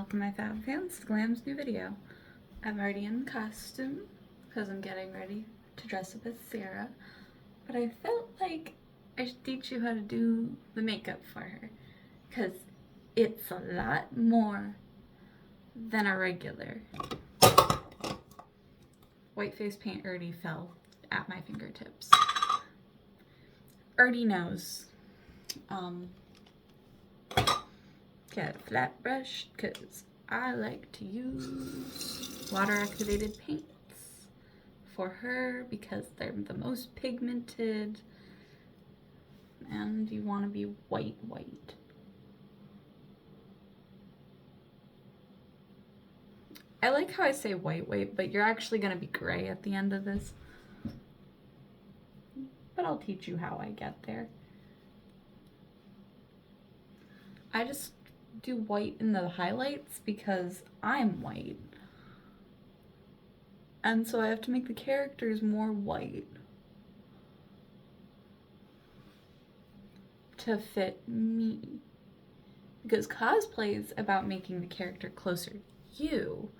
welcome my fab fans to Glam's new video. I'm already in costume because I'm getting ready to dress up as Sarah, but I felt like I should teach you how to do the makeup for her because it's a lot more than a regular. White face paint already fell at my fingertips. Already knows. Get a flat brush because I like to use water activated paints for her because they're the most pigmented and you want to be white. I like how I say white, but you're actually going to be gray at the end of this. But I'll teach you how I get there. I just do white in the highlights because I'm white. And so I have to make the characters more white to fit me. Because cosplay is about making the character closer to you.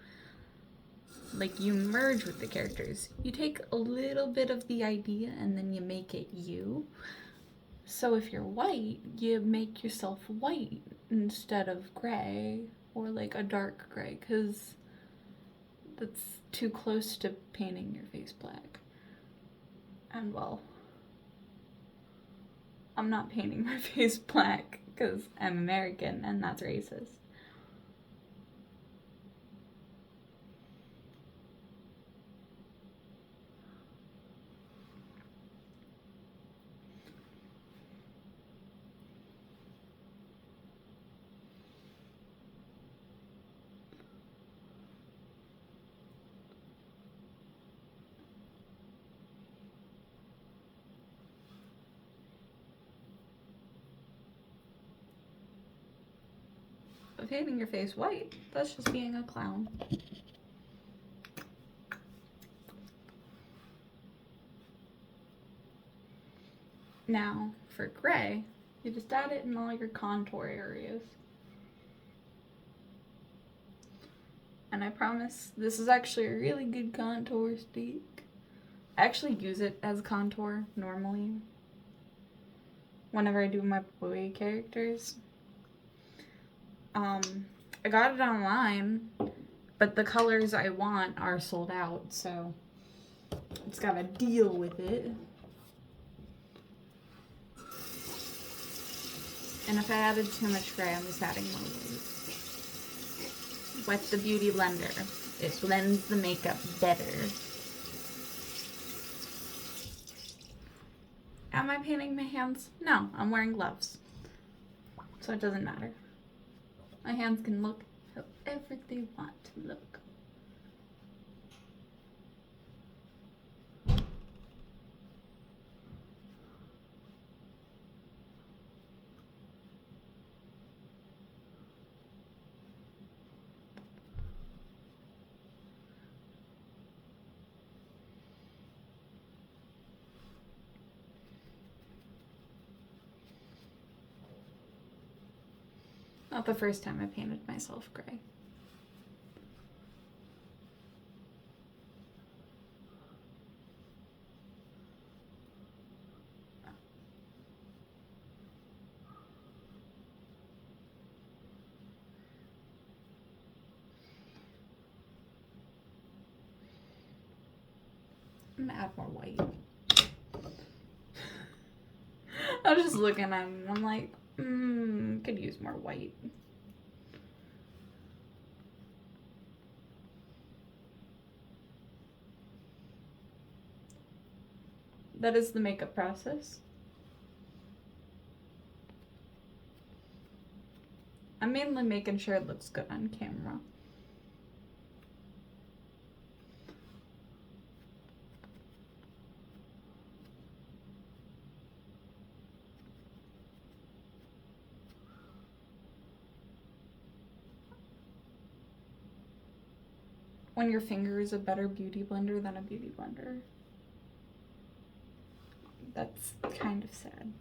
Like, you merge with the characters. You take a little bit of the idea and then you make it you. So if you're white, you make yourself white instead of gray or like a dark gray, because that's too close to painting your face black. And well, I'm not painting my face black because I'm American and that's racist. But painting your face white, that's just being a clown. Now, for gray, you just add it in all your contour areas. And I promise, this is actually a really good contour stick. I actually use it as contour normally whenever I do my boy characters. I got it online, but the colors I want are sold out, so it's gotta deal with it. And if I added too much gray, I'm just adding more white. With the Beauty Blender, it blends the makeup better. Am I painting my hands? No, I'm wearing gloves, so it doesn't matter. My hands can look however they want to look. Not the first time I painted myself gray. I'm gonna add more white. I was just looking at him and I'm like, could use more white. That is the makeup process. I'm mainly making sure it looks good on camera. When your finger is a better beauty blender than a beauty blender. That's kind of sad.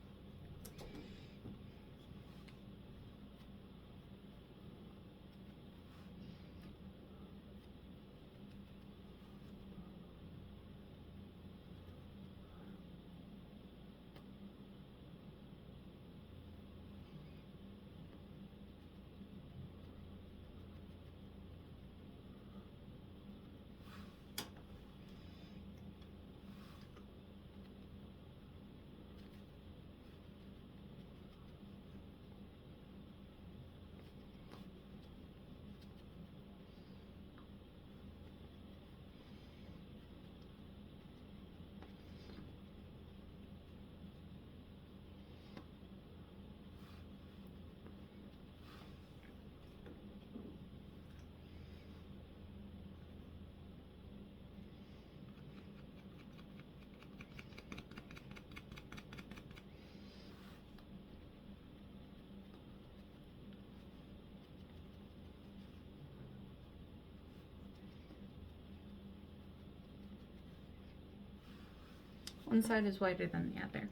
One side is whiter than the other.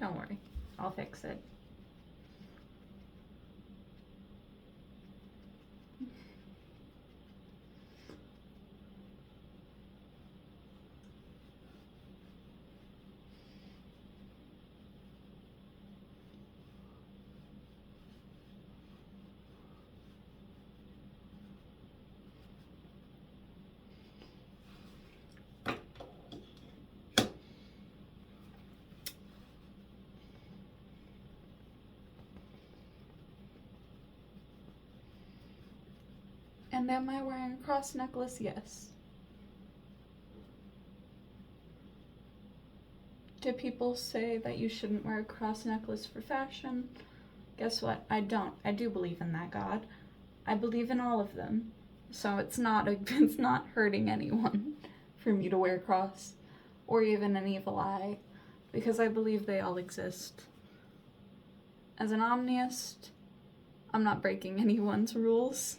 Don't worry, I'll fix it. And am I wearing a cross necklace? Yes. Do people say that you shouldn't wear a cross necklace for fashion? Guess what? I don't. I do believe in that God. I believe in all of them. So it's not hurting anyone for me to wear a cross or even an evil eye, because I believe they all exist. As an omniist, I'm not breaking anyone's rules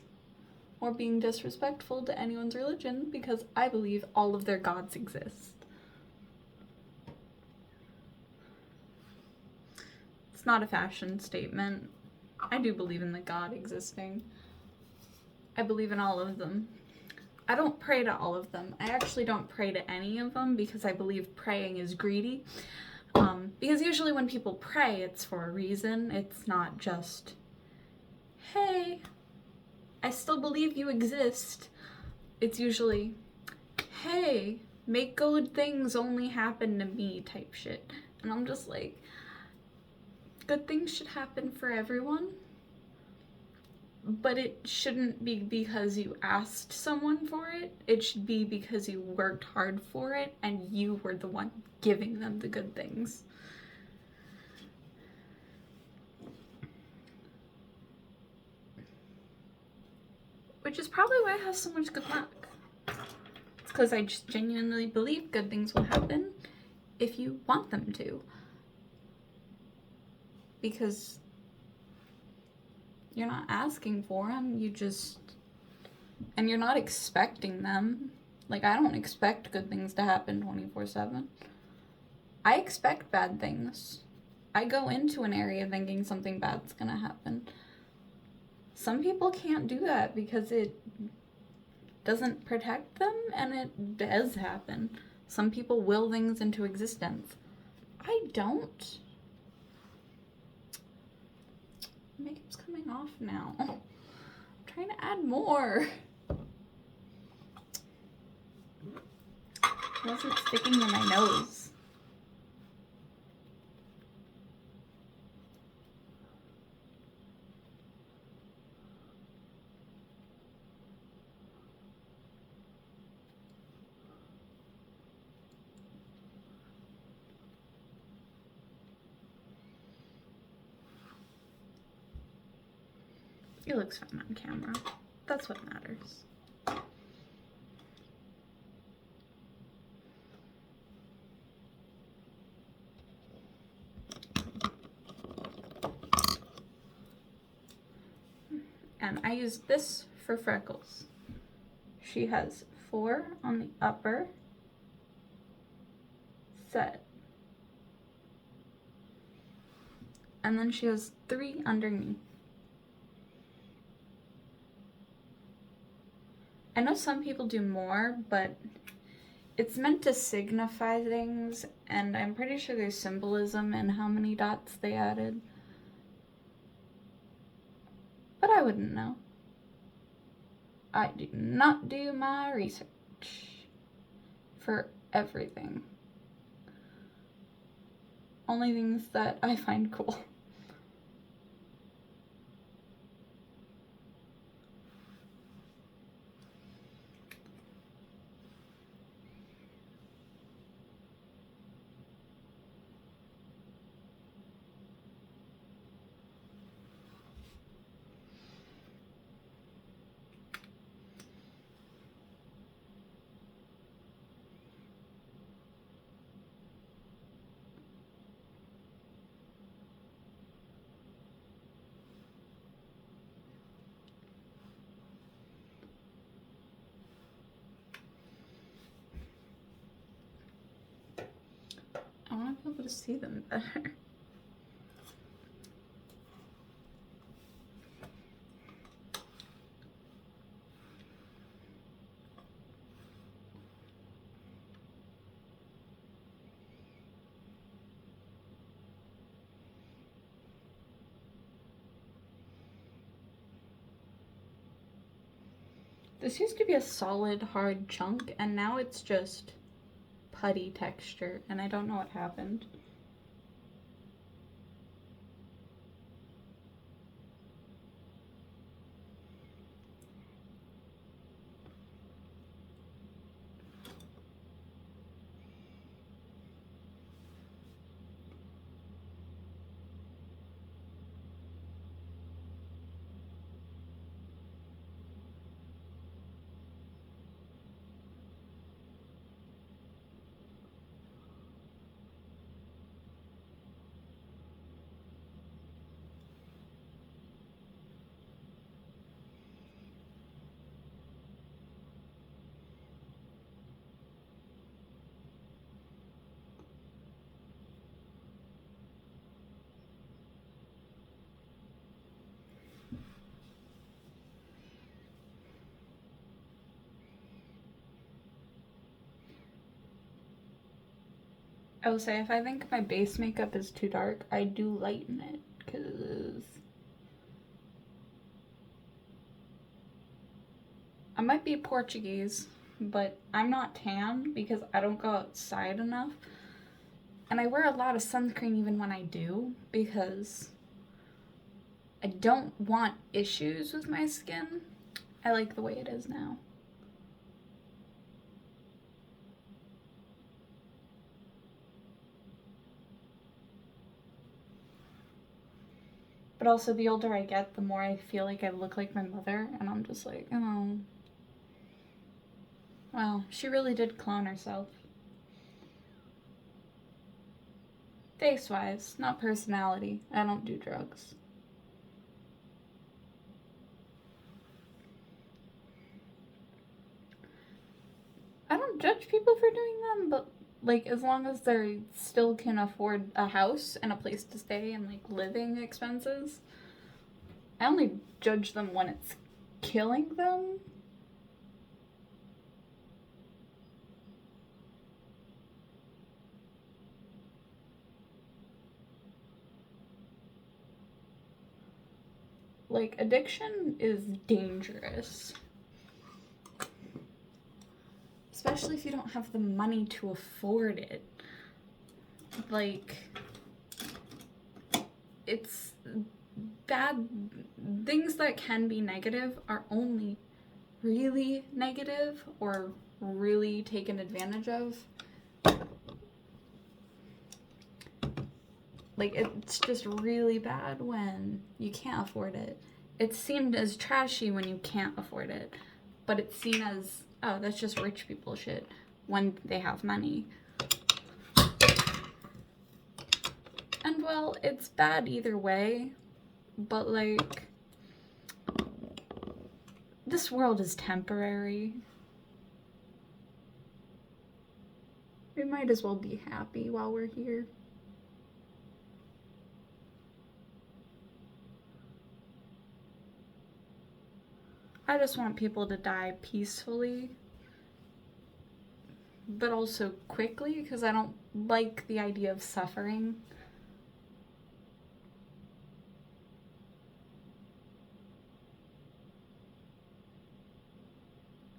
or being disrespectful to anyone's religion, because I believe all of their gods exist. It's not a fashion statement. I do believe in the God existing. I believe in all of them. I don't pray to all of them. I actually don't pray to any of them because I believe praying is greedy. Because usually when people pray, it's for a reason. It's not just, hey, I still believe you exist. It's usually, hey, make good things only happen to me type shit. And I'm just like, good things should happen for everyone, but it shouldn't be because you asked someone for it. It should be because you worked hard for it and you were the one giving them the good things. Which is probably why I have so much good luck. It's because I just genuinely believe good things will happen if you want them to. Because you're not asking for them, and you're not expecting them. Like, I don't expect good things to happen 24/7. I expect bad things. I go into an area thinking something bad's gonna happen. Some people can't do that because it doesn't protect them, and it does happen. Some people will things into existence. I don't. Makeup's coming off now. I'm trying to add more. It wasn't sticking to my nose. It looks fine on camera. That's what matters. And I use this for freckles. She has 4 on the upper set. And then she has 3 underneath. I know some people do more, but it's meant to signify things, and I'm pretty sure there's symbolism in how many dots they added. But I wouldn't know. I do not do my research for everything. Only things that I find cool. to see them better. This used to be a solid, hard chunk, and now it's just putty texture, and I don't know what happened. I will say, if I think my base makeup is too dark, I do lighten it, because I might be Portuguese, but I'm not tan because I don't go outside enough. And I wear a lot of sunscreen even when I do, because I don't want issues with my skin. I like the way it is now. But also, the older I get, the more I feel like I look like my mother, and I'm just like, oh. Well, she really did clone herself. Face-wise, not personality. I don't do drugs. I don't judge people for doing them, but like, as long as they still can afford a house and a place to stay and like living expenses. I only judge them when it's killing them. Like, addiction is dangerous. Especially if you don't have the money to afford it. Like, it's bad. Things that can be negative are only really negative or really taken advantage of. Like, it's just really bad when you can't afford it. It's seen as trashy when you can't afford it, but it's seen as, oh, that's just rich people shit when they have money. And well, it's bad either way, but like, this world is temporary. We might as well be happy while we're here. I just want people to die peacefully, but also quickly, because I don't like the idea of suffering.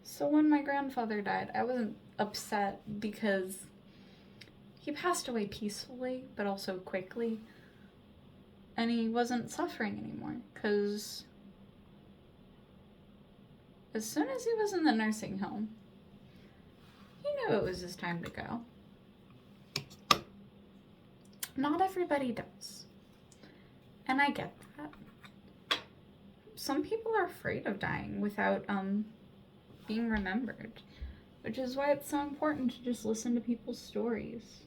So when my grandfather died, I wasn't upset because he passed away peacefully, but also quickly. And he wasn't suffering anymore, because as soon as he was in the nursing home, he knew it was his time to go. Not everybody does. And I get that. Some people are afraid of dying without being remembered, which is why it's so important to just listen to people's stories.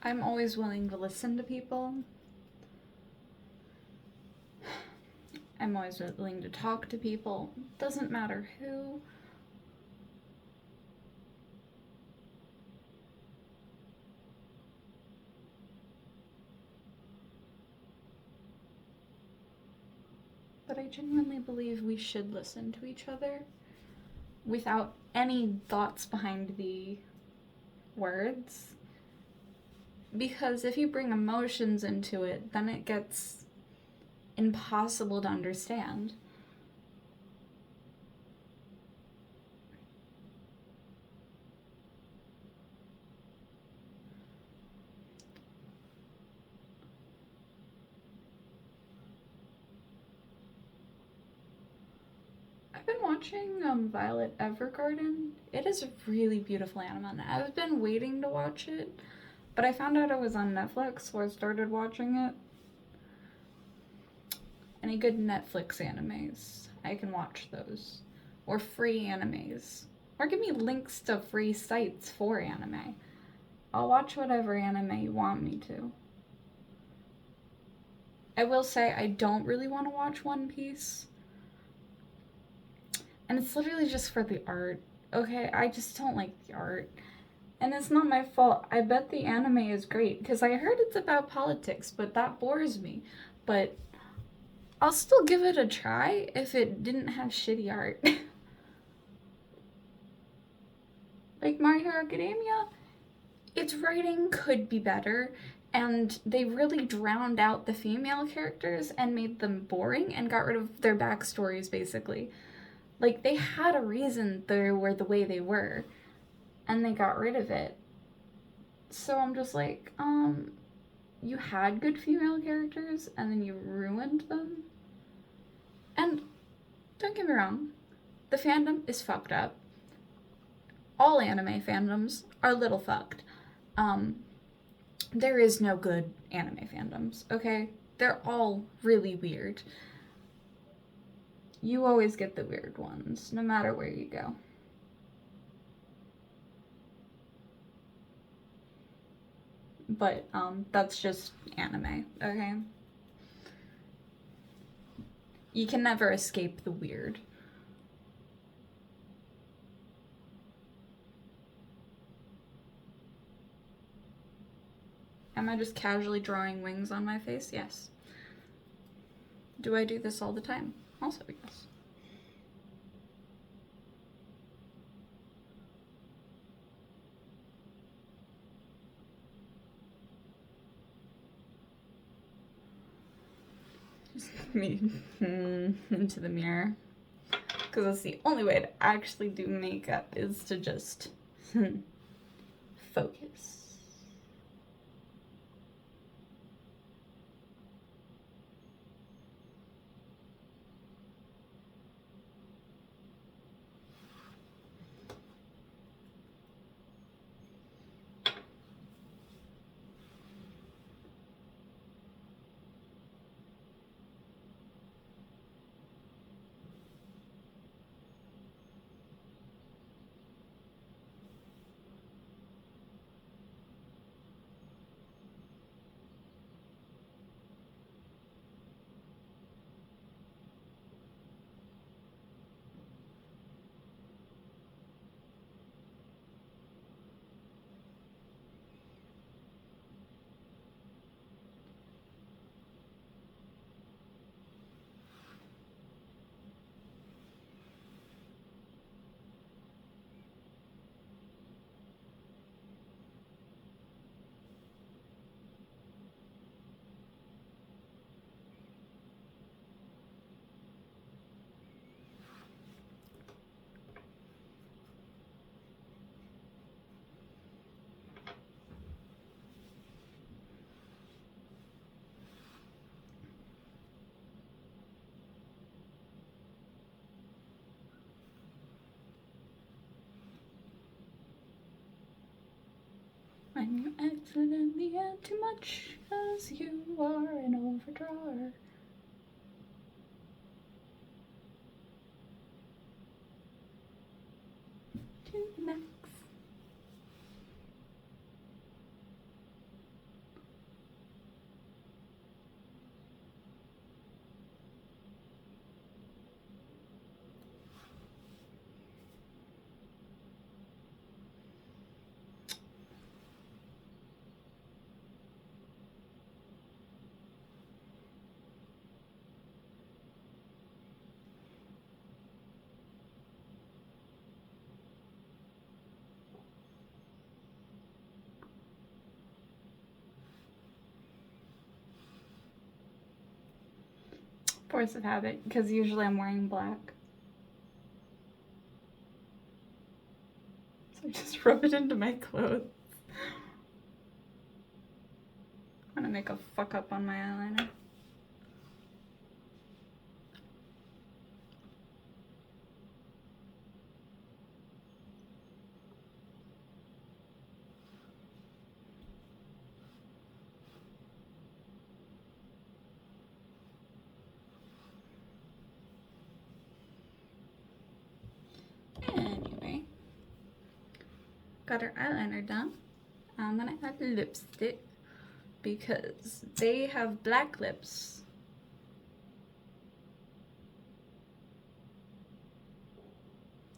I'm always willing to listen to people. I'm always willing to talk to people. Doesn't matter who. But I genuinely believe we should listen to each other without any thoughts behind the words. Because if you bring emotions into it, then it gets impossible to understand. I've been watching Violet Evergarden. It is a really beautiful anime, and I've been waiting to watch it, but I found out it was on Netflix, so I started watching it. Any good Netflix animes, I can watch those. Or free animes. Or give me links to free sites for anime. I'll watch whatever anime you want me to. I will say I don't really want to watch One Piece. And it's literally just for the art. Okay, I just don't like the art. And it's not my fault. I bet the anime is great, because I heard it's about politics, but that bores me. But I'll still give it a try if it didn't have shitty art. Like My Hero Academia, its writing could be better, and they really drowned out the female characters and made them boring and got rid of their backstories, basically. Like, they had a reason they were the way they were, and they got rid of it. So I'm just like, you had good female characters, and then you ruined them? And don't get me wrong, the fandom is fucked up. All anime fandoms are a little fucked. There is no good anime fandoms, okay? They're all really weird. You always get the weird ones, no matter where you go. But, that's just anime, okay? You can never escape the weird. Am I just casually drawing wings on my face? Yes. Do I do this all the time? Also, yes. Just me into the mirror. Because that's the only way to actually do makeup, is to just focus. When you accidentally add too much, 'cause you are an overdrawer. To the max. Force of habit, because usually I'm wearing black. So I just rub it into my clothes. I'm gonna make a fuck up on my eyeliner. Anyway, got our eyeliner done. I'm gonna add lipstick because they have black lips.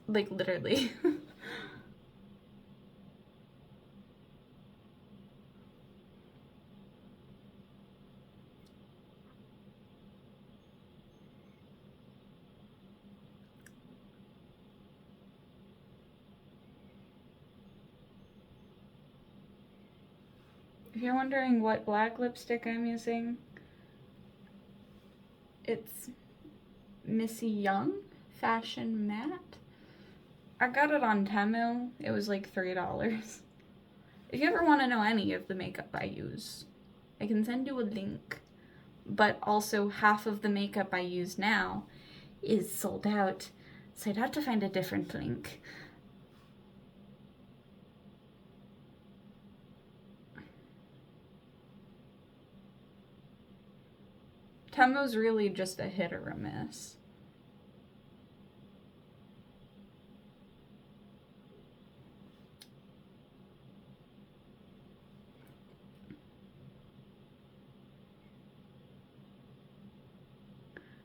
Like literally. If you're wondering what black lipstick I'm using, it's Missy Young Fashion Matte. I got it on Temu. It was like $3. If you ever want to know any of the makeup I use, I can send you a link. But also half of the makeup I use now is sold out, so I'd have to find a different link. Temu's really just a hit or a miss.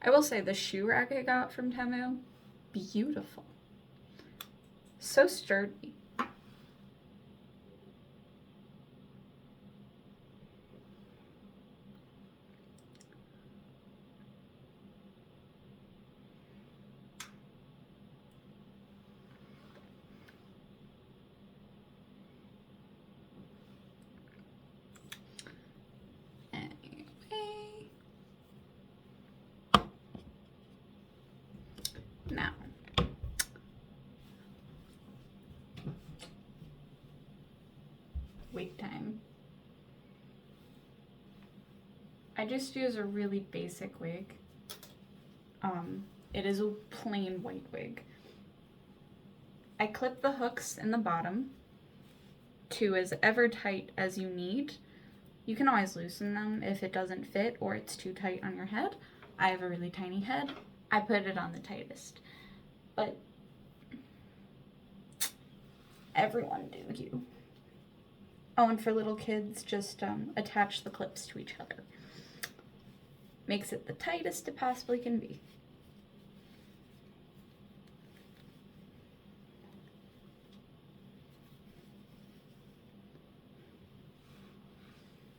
I will say the shoe rack I got from Temu, beautiful. So sturdy. Now, wait time. I just use a really basic wig. It is a plain white wig. I clip the hooks in the bottom to as ever tight as you need. You can always loosen them if it doesn't fit or it's too tight on your head. I have a really tiny head. I put it on the tightest. But everyone do you. Oh, and for little kids, just attach the clips to each other. Makes it the tightest it possibly can be.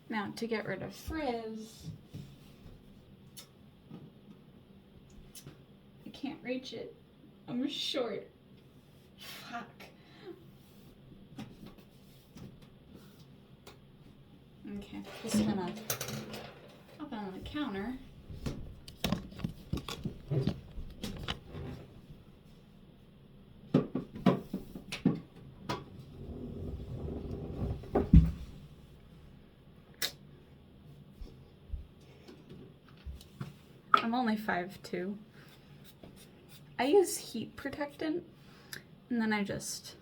Now, to get rid of frizz, I can't reach it. I'm short. Fuck. Okay, just gonna up on the counter. I'm only 5'2". I use heat protectant, and then I just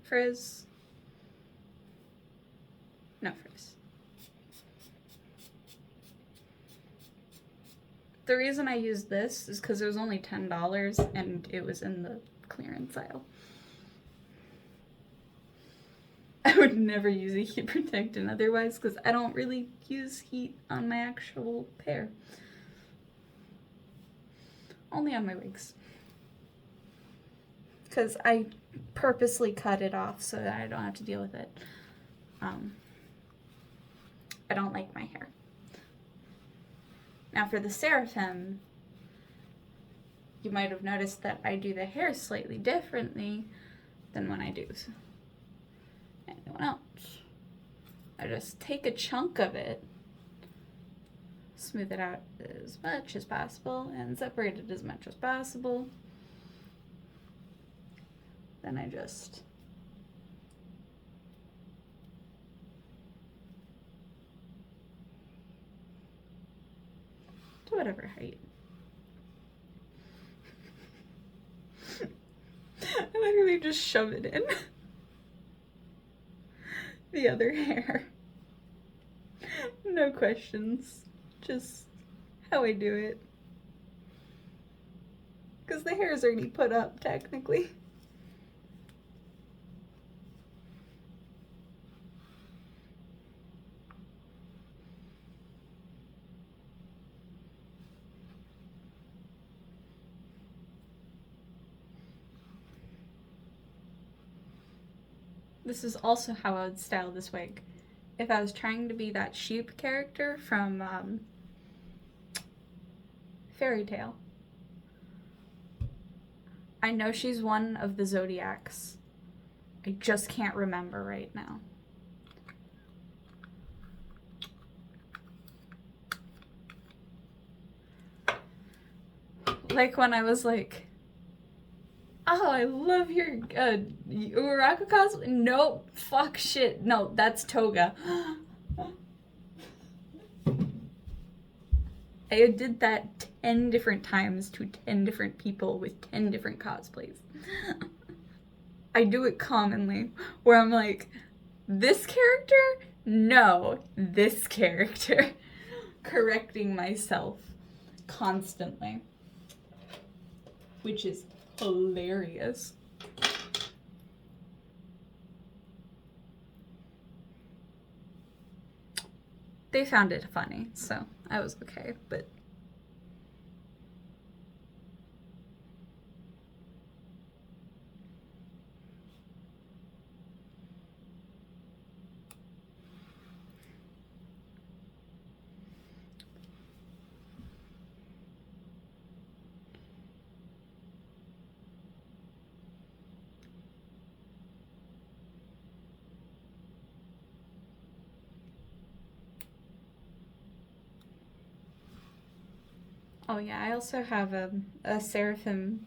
frizz. No frizz. The reason I used this is because it was only $10 and it was in the clearance aisle. I would never use a heat protectant otherwise because I don't really use heat on my actual hair. Only on my wigs. Because I purposely cut it off so that I don't have to deal with it. I don't like my hair. Now for the Seraphim, you might have noticed that I do the hair slightly differently than when I do anyone else. I just take a chunk of it, smooth it out as much as possible, and separate it as much as possible. Then I just to whatever height. I literally just shove it in the other hair. No questions, just how I do it. Because the hair is already put up, technically. This is also how I would style this wig. If I was trying to be that sheep character from Fairy Tale. I know she's one of the zodiacs. I just can't remember right now. Like when I was like, oh, I love your Uraka cosplay. Nope, fuck shit. No, that's Toga. I did that 10 different times to 10 different people with 10 different cosplays. I do it commonly, where I'm like, this character? No, this character. Correcting myself constantly. Which is hilarious. They found it funny, so I was okay, but oh yeah, I also have a seraphim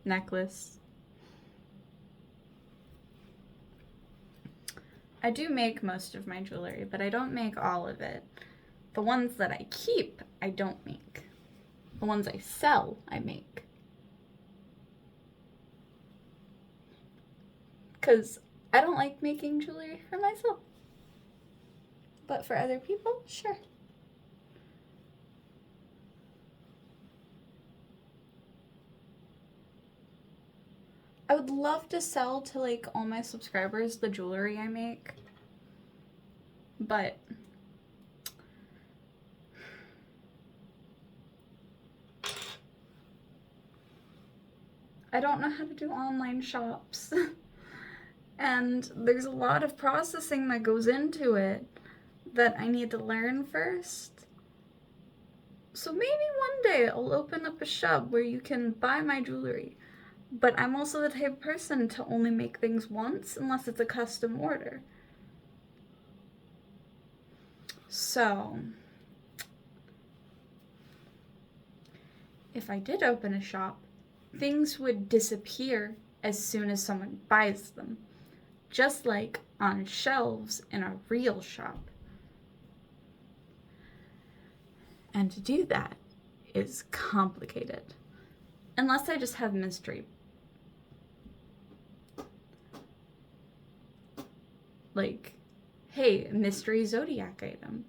necklace. I do make most of my jewelry, but I don't make all of it. The ones that I keep, I don't make. The ones I sell, I make. Because I don't like making jewelry for myself. But for other people, sure. I would love to sell to like all my subscribers the jewelry I make, but I don't know how to do online shops. And there's a lot of processing that goes into it that I need to learn first. So maybe one day I'll open up a shop where you can buy my jewelry. But I'm also the type of person to only make things once unless it's a custom order. So, if I did open a shop, things would disappear as soon as someone buys them. Just like on shelves in a real shop. And to do that is complicated. Unless I just have mystery. Like, hey, mystery zodiac item.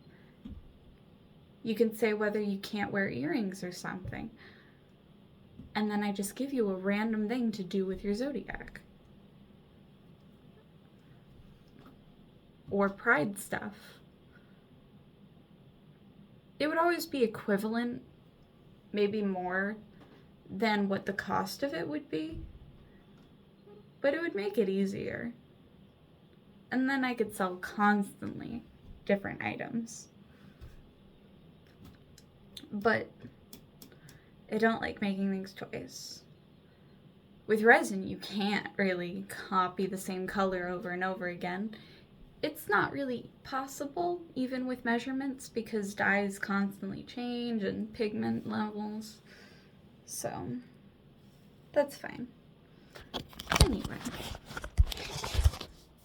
You can say whether you can't wear earrings or something. And then I just give you a random thing to do with your zodiac. Or pride stuff. It would always be equivalent, maybe more than what the cost of it would be. But it would make it easier. And then I could sell constantly different items. But I don't like making things twice. With resin, you can't really copy the same color over and over again. It's not really possible, even with measurements, because dyes constantly change and pigment levels. So, that's fine. Anyway,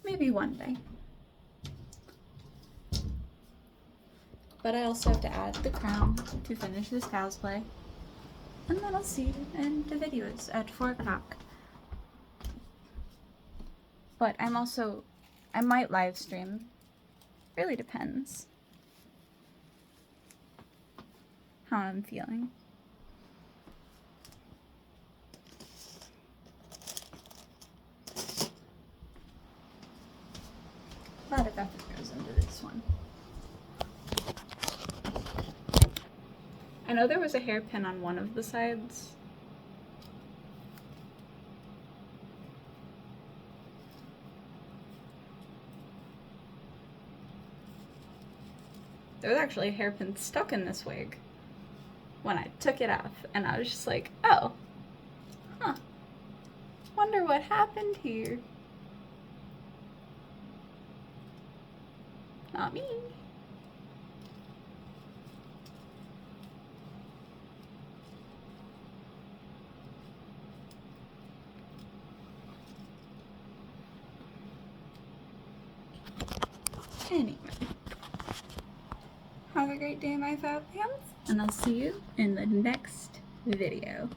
maybe one day. But I also have to add the crown to finish this cosplay. And then I'll see you in the videos at 4 o'clock. But I might live stream. Really depends how I'm feeling. A lot of effort goes into this one. I know there was a hairpin on one of the sides. There was actually a hairpin stuck in this wig when I took it off, and I was just like, oh, huh, wonder what happened here. Not me. Anyway, have a great day, my fab fans, and I'll see you in the next video.